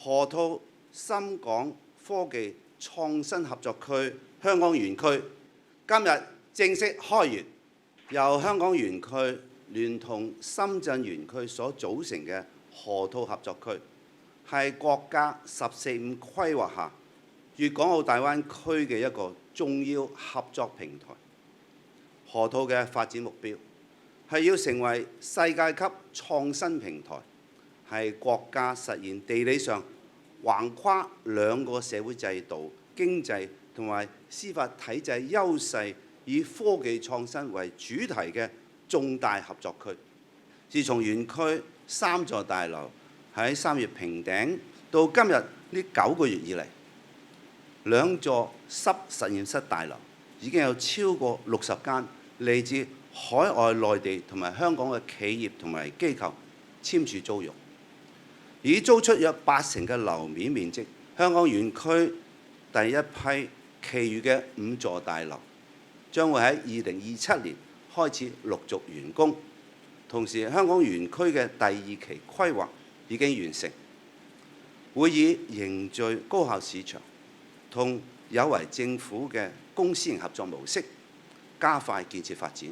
河套深港科技創新合作區香港園區今日正式開園，由香港園區聯同深圳園區所組成嘅河套合作區，係國家十四五規劃下粵港澳大灣區嘅一個重要合作平台。河套嘅發展目標係要成為世界級創新平台，係國家實現地理上橫跨兩個社會制度、經濟同埋司法體制優勢，以科技創新為主題嘅重大合作區。自從園區3座大樓喺3月平頂到今日呢9個月以嚟，2座濕實驗室大樓已經有超過60間嚟自海外、內地同埋香港嘅企業同埋機構簽署租用，已租出約80%嘅樓面面積。香港園區第一批其餘嘅5座大樓將會喺2027年開始陸續完工。同時，香港園區嘅第2期規劃已經完成，會以凝聚高效市場同有為政府嘅公私營合作模式，加快建設發展。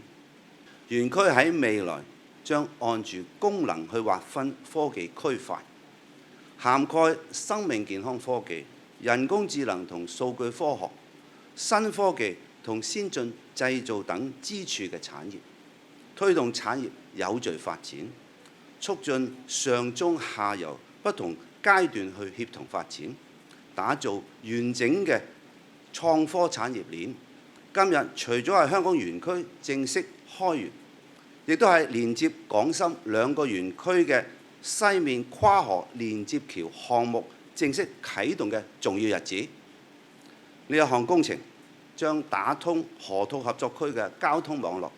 園區喺未來將按住功能去劃分科技區塊，涵蓋生命健康科技、人工智能同數據科學、新科技同先進製造等支柱嘅產業，推動產業有序發展，促進上中下游不同階段去協同發展，打造完整嘅創科產業鏈。今日除咗係香港園區正式開園，亦都係連接港深2個園區嘅西面跨河連接橋項目正式啟動嘅重要日子。呢一項工程將打通河套合作區嘅交通網絡，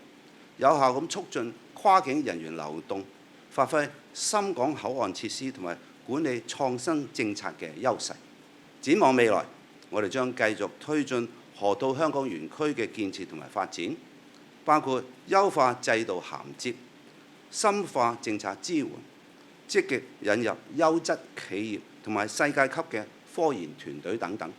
有效咁促進跨境人員流動，發揮深港口岸設施同埋管理創新政策嘅優勢。展望未來，我哋將繼續推進河套香港園區嘅建設同埋發展，包括優化制度銜接、深化政策支援、積極引入優質企業同埋世界級嘅科研團隊等等。